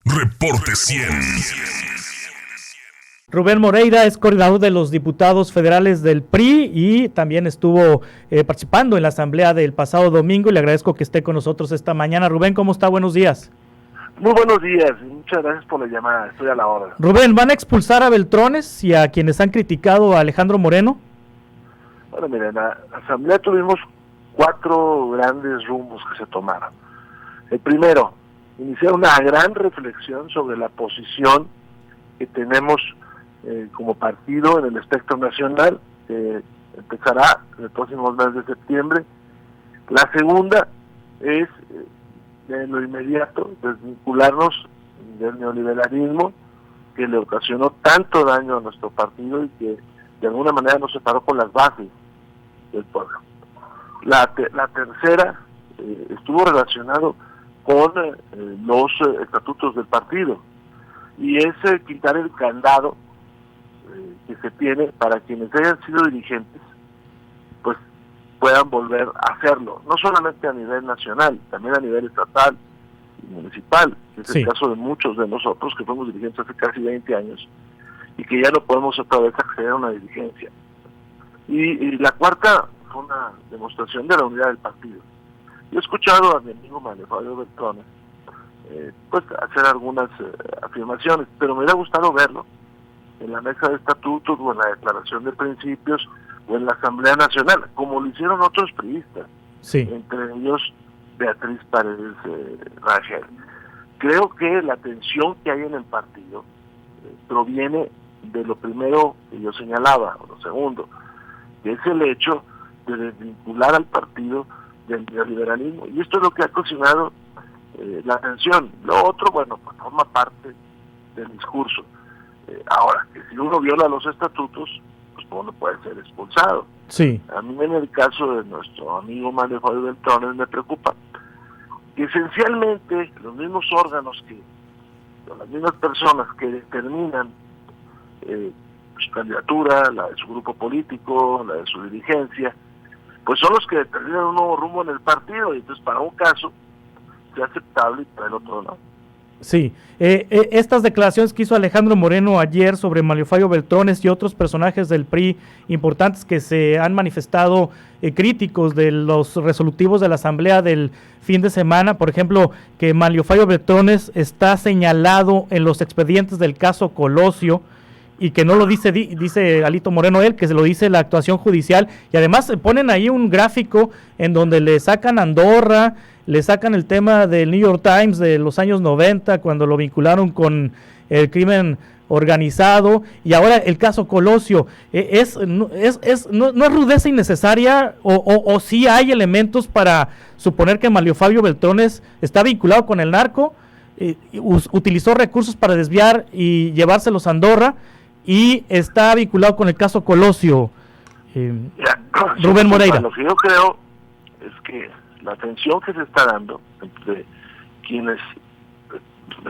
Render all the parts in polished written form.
Reporte 100. Rubén Moreira es coordinador de los diputados federales del PRI y también estuvo participando en la asamblea del pasado domingo y le agradezco que esté con nosotros esta mañana. Rubén, ¿cómo está? Buenos días. Muy buenos días y muchas gracias por la llamada, estoy a la hora. Rubén, ¿van a expulsar a Beltrones y a quienes han criticado a Alejandro Moreno? Bueno, miren, en la asamblea tuvimos 4 grandes rumbos que se tomaron. El primero, iniciar una gran reflexión sobre la posición que tenemos como partido en el espectro nacional, que empezará en el próximo mes de septiembre. La segunda es, de lo inmediato, desvincularnos del neoliberalismo que le ocasionó tanto daño a nuestro partido y que de alguna manera nos separó con las bases del pueblo. La tercera estuvo relacionado con los estatutos del partido, y es quitar el candado que se tiene para quienes hayan sido dirigentes, pues puedan volver a hacerlo, no solamente a nivel nacional, también a nivel estatal y municipal, que es el caso de muchos de nosotros que fuimos dirigentes hace casi 20 años y que ya no podemos otra vez acceder a una dirigencia. Y la cuarta fue una demostración de la unidad del partido. Yo he escuchado a mi amigo Mario Fabio Beltrones pues hacer algunas afirmaciones, pero me hubiera gustado verlo en la mesa de estatutos o en la declaración de principios o en la Asamblea Nacional, como lo hicieron otros priistas, entre ellos Beatriz Paredes Rangel. Creo que la tensión que hay en el partido proviene de lo primero que yo señalaba, o lo segundo, que es el hecho de desvincular al partido del neoliberalismo, y esto es lo que ha ocasionado la tensión. Lo otro, bueno, pues forma parte del discurso. Ahora, que si uno viola los estatutos, pues uno puede ser expulsado. A mí en el caso de nuestro amigo Mario Fabio Beltrones me preocupa que esencialmente los mismos órganos las mismas personas que determinan su candidatura, la de su grupo político, la de su dirigencia, pues son los que determinan un nuevo rumbo en el partido, y entonces para un caso sea aceptable y para el otro no. Estas declaraciones que hizo Alejandro Moreno ayer sobre Mario Fabio Beltrones y otros personajes del PRI importantes que se han manifestado críticos de los resolutivos de la asamblea del fin de semana, por ejemplo, que Mario Fabio Beltrones está señalado en los expedientes del caso Colosio, y que no lo dice Alito Moreno él, que se lo dice la actuación judicial, y además ponen ahí un gráfico en donde le sacan Andorra, le sacan el tema del New York Times de los años 90, cuando lo vincularon con el crimen organizado, y ahora el caso Colosio. ¿No es rudeza innecesaria o sí hay elementos para suponer que Mario Fabio Beltrones está vinculado con el narco, utilizó recursos para desviar y llevárselos a Andorra, y está vinculado con el caso Colosio? Rubén Moreira. Lo que yo creo es que la tensión que se está dando entre quienes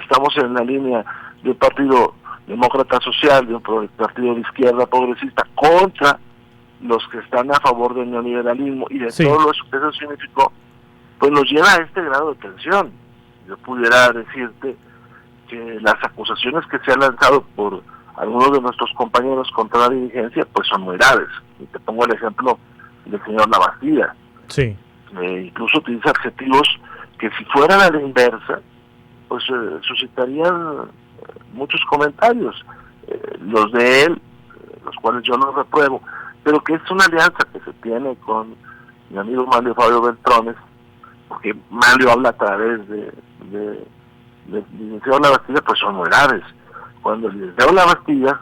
estamos en la línea de un partido demócrata social, de un partido de izquierda progresista, contra los que están a favor del neoliberalismo y de todo lo que eso significó, pues nos lleva a este grado de tensión. Yo pudiera decirte que las acusaciones que se han lanzado por algunos de nuestros compañeros contra la dirigencia pues son muy graves. Y te pongo el ejemplo del señor Labastida. Incluso utiliza adjetivos que, si fueran a la inversa, pues suscitarían muchos comentarios, los de él, los cuales yo no repruebo, pero que es una alianza que se tiene con mi amigo Mario Fabio Beltrones, porque Mario habla a través de licenciado Labastida, pues son muy graves. Cuando el licenciado Labastida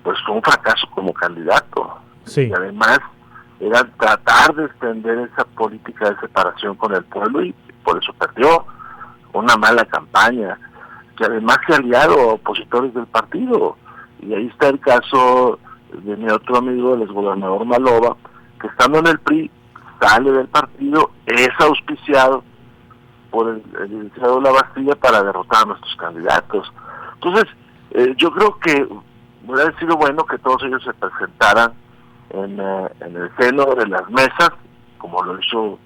pues fue un fracaso como candidato, y además era tratar de extender esa política de separación con el pueblo, y por eso perdió. Una mala campaña, que además se ha aliado a opositores del partido, y ahí está el caso de mi otro amigo, el exgobernador Maloba, que estando en el PRI sale del partido, es auspiciado por el licenciado Labastida para derrotar a nuestros candidatos. Entonces, yo creo que hubiera sido bueno que todos ellos se presentaran en el seno de las mesas, como lo hizo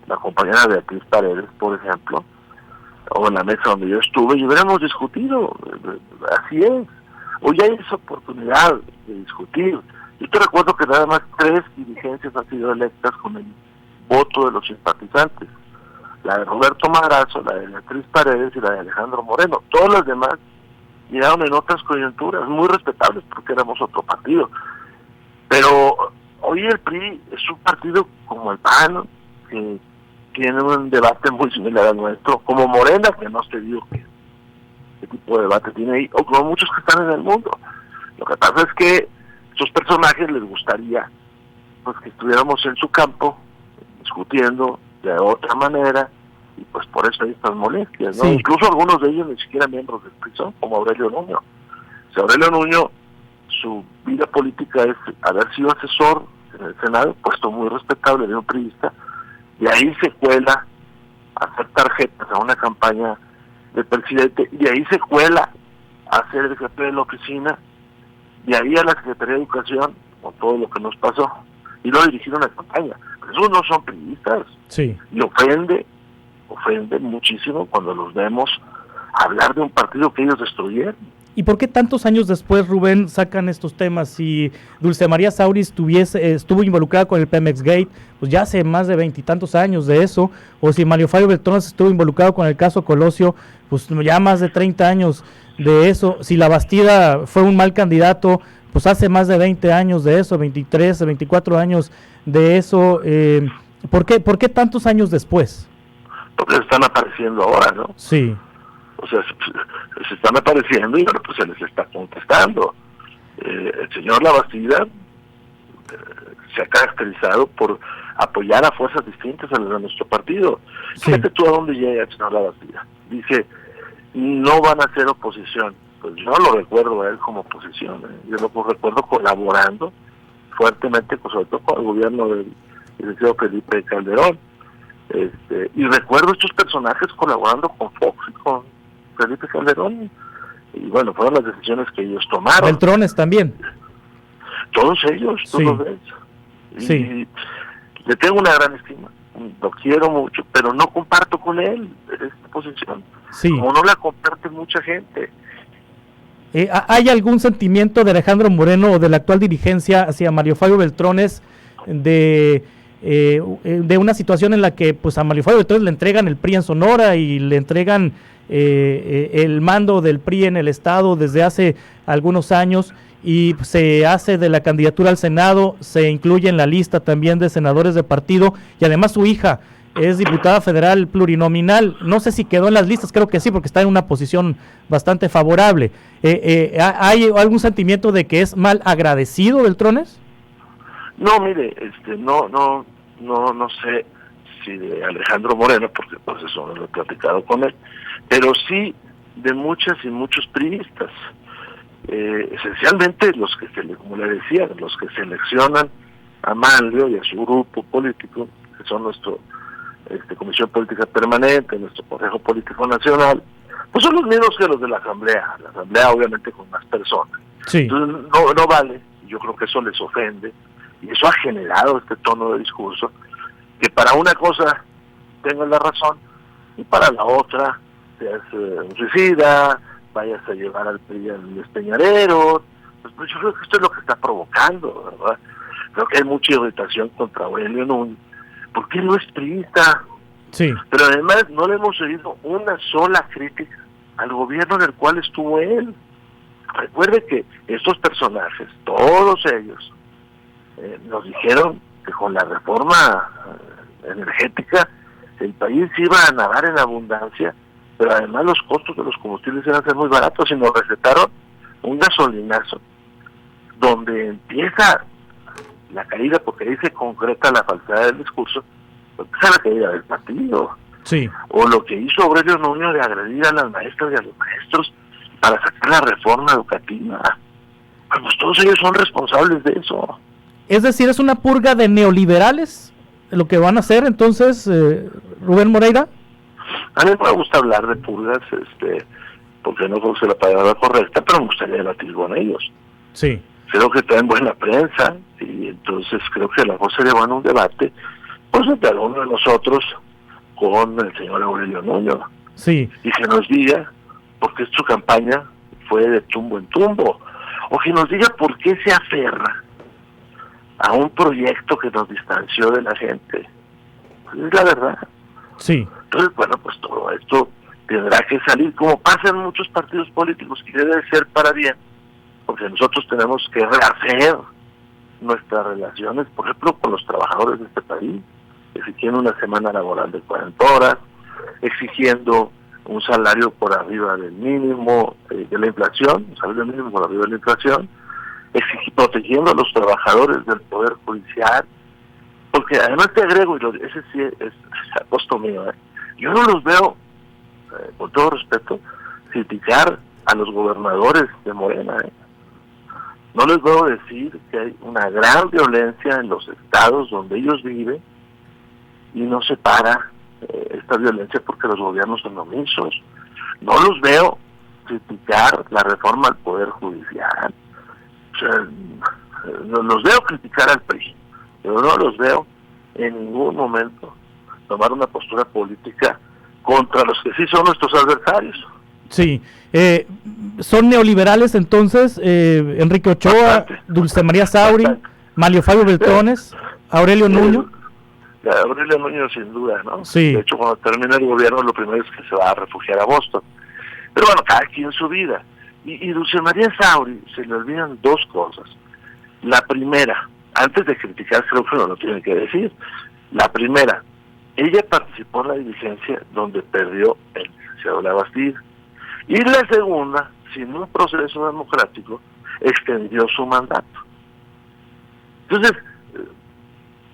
la compañera Beatriz Paredes, por ejemplo, o en la mesa donde yo estuve, y hubiéramos discutido. Así es. Hoy hay esa oportunidad de discutir. Yo te recuerdo que nada más 3 dirigencias han sido electas con el voto de los simpatizantes. La de Roberto Madrazo, la de Beatriz Paredes y la de Alejandro Moreno. Todas las demás llegaron en otras coyunturas, muy respetables, porque éramos otro partido. Pero hoy el PRI es un partido como el PAN, que tiene un debate muy similar al nuestro, como Morena, que no se digo qué tipo de debate tiene ahí, o como muchos que están en el mundo. Lo que pasa es que a esos personajes les gustaría pues que estuviéramos en su campo discutiendo de otra manera, y pues por eso hay estas molestias, ¿no? Sí. Incluso algunos de ellos ni siquiera miembros del PRI son, como Aurelio Nuño. O sea, Aurelio Nuño, su vida política es haber sido asesor en el Senado, puesto muy respetable de un priista, y ahí se cuela a hacer tarjetas a una campaña del presidente, y ahí se cuela a ser el jefe de la oficina, y ahí a la Secretaría de Educación, con todo lo que nos pasó, y luego dirigir una campaña. Pero esos no son priistas. Sí. Y ofende muchísimo cuando los vemos hablar de un partido que ellos destruyeron. ¿Y por qué tantos años después, Rubén, sacan estos temas? Si Dulce María Sauri estuvo involucrada con el Pemex Gate, pues ya hace más de 20 y tantos años de eso, o si Mario Fabio Beltrones estuvo involucrado con el caso Colosio, pues ya más de 30 años de eso. Si La Bastida fue un mal candidato, pues hace más de 20 años de eso, 23, 24 años de eso. ¿Por qué tantos años después? Porque están apareciendo ahora, ¿no? Sí. O sea, se están apareciendo y bueno, pues se les está contestando. El señor La Bastida se ha caracterizado por apoyar a fuerzas distintas a las de nuestro partido. Sí. Fíjate tú a dónde llega el señor La Bastida. Dice, no van a ser oposición. Pues yo no lo recuerdo a él como oposición. Yo lo recuerdo colaborando fuertemente, sobre todo con el gobierno del licenciado Felipe Calderón. Y recuerdo estos personajes colaborando con Fox y con Felipe Calderón, y bueno, fueron las decisiones que ellos tomaron. Beltrones también. Todos ellos, Sí. todos ellos. Y Sí. le tengo una gran estima, lo quiero mucho, pero no comparto con él esta posición. Sí. Como no la comparte mucha gente. ¿Hay algún sentimiento de Alejandro Moreno o de la actual dirigencia hacia Mario Fabio Beltrones de una situación en la que pues a Mario Fabio Beltrones le entregan el PRI en Sonora y le entregan el mando del PRI en el estado desde hace algunos años, y se hace de la candidatura al Senado, se incluye en la lista también de senadores de partido, y además su hija es diputada federal plurinominal? No sé si quedó en las listas, creo que sí, porque está en una posición bastante favorable. ¿Hay algún sentimiento de que es mal agradecido Beltrones? No, mire, no sé si de Alejandro Moreno, porque pues eso no lo he platicado con él, pero sí de muchas y muchos priistas, esencialmente los que como le decía, los que seleccionan a Manlio y a su grupo político, que son nuestro Comisión Política Permanente, nuestro Consejo Político Nacional, pues son los mismos que los de la Asamblea obviamente con más personas. Sí. Entonces no vale, yo creo que eso les ofende, y eso ha generado este tono de discurso, que para una cosa tengan la razón, y para la otra seas un suicida, vayas a llevar al PRI al despeñadero. Pues yo creo que esto es lo que está provocando, ¿verdad? Creo que hay mucha irritación contra Aurelio Nuño, porque él no es priista. Sí. Pero además no le hemos oído una sola crítica al gobierno en el cual estuvo él. Recuerde que estos personajes, todos ellos, nos dijeron que con la reforma energética el país iba a nadar en abundancia, pero además los costos de los combustibles iban a ser muy baratos, y nos recetaron un gasolinazo donde empieza la caída, porque ahí se concreta la falsedad del discurso, empieza la caída del partido. Sí. O lo que hizo Aurelio Nuño de agredir a las maestras y a los maestros para sacar la reforma educativa. Pues todos ellos son responsables de eso. Es decir, ¿es una purga de neoliberales lo que van a hacer entonces, Rubén Moreira? A mí me gusta hablar de purgas, porque no creo que sea la palabra correcta, pero me gustaría debatir con ellos. Sí. Creo que traen buena prensa, y entonces creo que a lo mejor sería bueno un debate, pues entre alguno de nosotros con el señor Aurelio Nuño. Sí. Y que nos diga por qué su campaña fue de tumbo en tumbo, o que nos diga por qué se aferra a un proyecto que nos distanció de la gente. Es la verdad. Sí. Entonces, bueno, pues todo esto tendrá que salir, como pasa en muchos partidos políticos, y debe ser para bien, porque nosotros tenemos que rehacer nuestras relaciones, por ejemplo, con los trabajadores de este país, exigiendo una semana laboral de 40 horas, exigiendo un salario por arriba del mínimo de la inflación, un salario mínimo por arriba de la inflación, protegiendo a los trabajadores del Poder Judicial, porque además te agrego, y ese sí es a costo mío, yo no los veo, con todo respeto, criticar a los gobernadores de Morena. No les veo decir que hay una gran violencia en los estados donde ellos viven y no se para esta violencia porque los gobiernos son omisos. No los veo criticar la reforma al Poder Judicial. O sea, los veo criticar al PRI, pero no los veo en ningún momento tomar una postura política contra los que sí son nuestros adversarios. Sí. ¿Son neoliberales entonces Enrique Ochoa, Bastante. Dulce María Sauri, Manlio Fabio Beltrones, Aurelio Nuño? Aurelio Nuño sin duda, ¿no? Sí. De hecho, cuando termine el gobierno, lo primero es que se va a refugiar a Boston. Pero bueno, cada quien su vida. Y Dulce María Sauri se le olvidan dos cosas. La primera, antes de criticar, creo que no lo tiene que decir. La primera, ella participó en la dirigencia donde perdió el licenciado Labastida. Y la segunda, sin un proceso democrático, extendió su mandato. Entonces,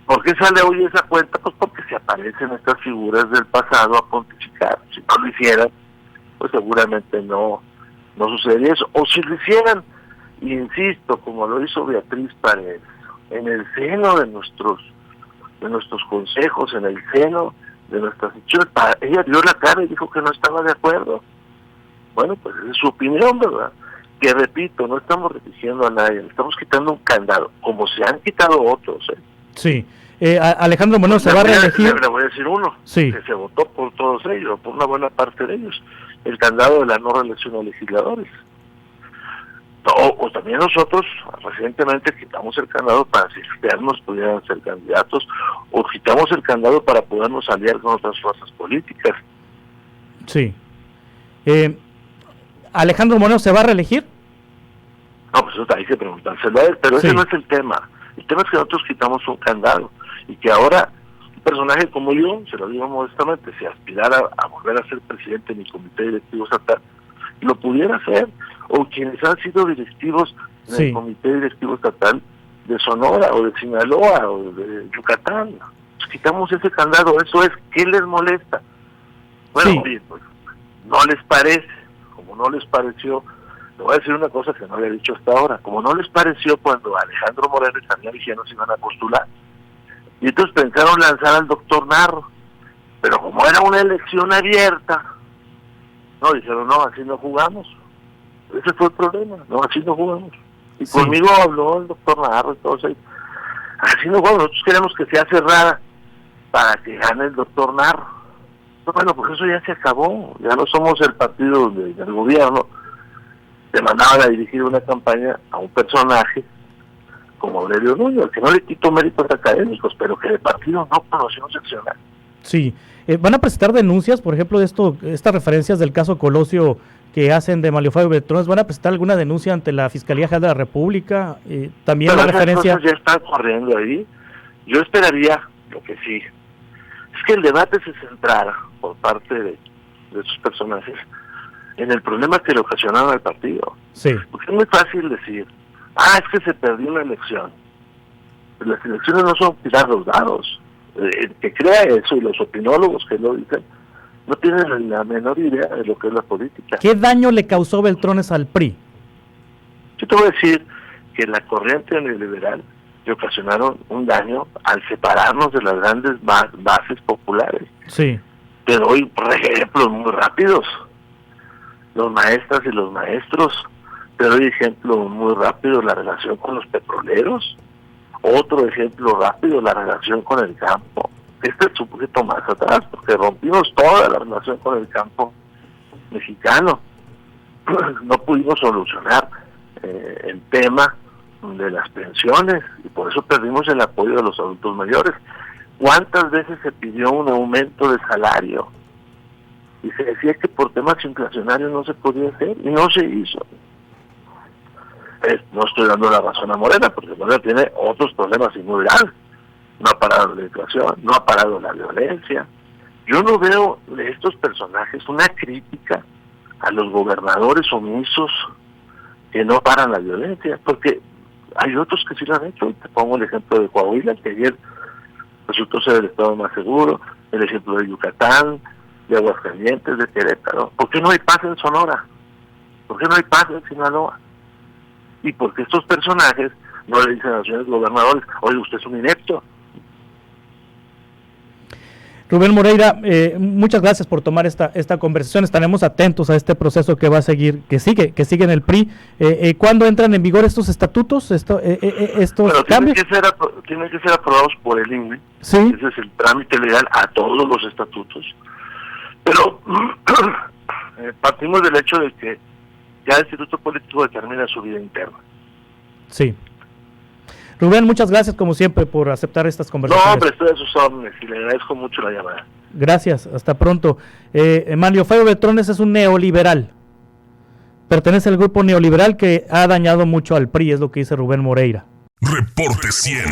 ¿por qué sale hoy esa cuenta? Pues porque se aparecen estas figuras del pasado a pontificar. Si no lo hicieran, pues seguramente no sucedería eso. O si lo hicieran, insisto, como lo hizo Beatriz Paredes, en el seno de nuestros consejos, en el seno de nuestras decisiones, ella dio la cara y dijo que no estaba de acuerdo. Bueno, pues es su opinión, ¿verdad? Que repito, no estamos restringiendo a nadie, estamos quitando un candado, como se han quitado otros, Sí. Alejandro Moreno se va a reelegir. Le voy a decir uno, sí, que se votó por todos ellos, por una buena parte de ellos, el candado de la no reelección a legisladores. O también nosotros recientemente quitamos el candado para si externos pudieran ser candidatos, o quitamos el candado para podernos aliar con otras fuerzas políticas. Sí. ¿Alejandro Moreno se va a reelegir? No, pues eso hay que preguntárselo a él, pero ese no es el tema. El tema es que nosotros quitamos un candado y que ahora un personaje como yo, se lo digo modestamente, si aspirara a volver a ser presidente de mi comité directivo estatal, lo pudiera hacer, o quienes han sido directivos en el comité directivo estatal de Sonora o de Sinaloa o de Yucatán. Pues quitamos ese candado, eso es, ¿qué les molesta? Bueno, bien, pues no les parece, como no les pareció. Le voy a decir una cosa que no había dicho hasta ahora, como no les pareció cuando Alejandro Moreno y Tania Vigeno se iban a postular, y entonces pensaron lanzar al doctor Narro, pero como era una elección abierta, no, dijeron, no, así no jugamos. Ese fue el problema, no, así no jugamos. Y conmigo habló el doctor Narro y todos ahí, así no jugamos, nosotros queremos que sea cerrada para que gane el doctor Narro. No, bueno, pues eso ya se acabó, ya no somos el partido del gobierno. Te mandaban a dirigir una campaña a un personaje como Aurelio Nuño, al que no le quito méritos académicos, pero que de partido no conoció seccional. Sí. ¿Van a presentar denuncias, por ejemplo, de estas referencias del caso Colosio que hacen de Manlio Fabio Beltrones? ¿Van a presentar alguna denuncia ante la Fiscalía General de la República? También pero la referencia... cosas ya están corriendo ahí. Yo esperaría, lo que sí, es que el debate se centrara por parte de esos personajes en el problema que le ocasionaron al partido. Sí. Porque es muy fácil decir, es que se perdió una elección. Pero las elecciones no son tirar los dados. El que crea eso y los opinólogos que lo dicen, no tienen la menor idea de lo que es la política. ¿Qué daño le causó Beltrones al PRI? Yo te voy a decir que la corriente neoliberal le ocasionaron un daño al separarnos de las grandes bases populares. Sí. Te doy ejemplos muy rápidos. Los maestras y los maestros. Te doy ejemplo muy rápido, la relación con los petroleros. Otro ejemplo rápido, la relación con el campo. este es un poquito más atrás, porque rompimos toda la relación con el campo mexicano. No pudimos solucionar el tema de las pensiones y por eso perdimos el apoyo de los adultos mayores. ¿Cuántas veces se pidió un aumento de salario? Y se decía que por temas inflacionarios no se podía hacer y no se hizo. No estoy dando la razón a Morena, porque Morena tiene otros problemas y muy graves. No ha parado la inflación, no ha parado la violencia. Yo no veo de estos personajes una crítica a los gobernadores omisos que no paran la violencia, porque hay otros que sí lo han hecho. Te pongo el ejemplo de Coahuila, que ayer resultó ser el estado más seguro, el ejemplo de Yucatán, de Aguascalientes, de Querétaro. ¿Por qué no hay paz en Sonora? ¿Por qué no hay paz en Sinaloa? Y porque estos personajes no le dicen a los señores gobernadores, oye, usted es un inepto. Rubén Moreira, muchas gracias por tomar esta conversación. Estaremos atentos a este proceso que va a seguir, que sigue en el PRI. ¿Cuándo entran en vigor estos estatutos, estos cambios? Tienen que ser aprobados por el INE. Sí. Ese es el trámite legal a todos los estatutos. Pero partimos del hecho de que ya el Instituto Político determina su vida interna. Sí. Rubén, muchas gracias como siempre por aceptar estas conversaciones. No, hombre, estoy a sus órdenes y le agradezco mucho la llamada. Gracias, hasta pronto. Manliofaio Beltrones es un neoliberal. Pertenece al grupo neoliberal que ha dañado mucho al PRI, es lo que dice Rubén Moreira. Reporte 100.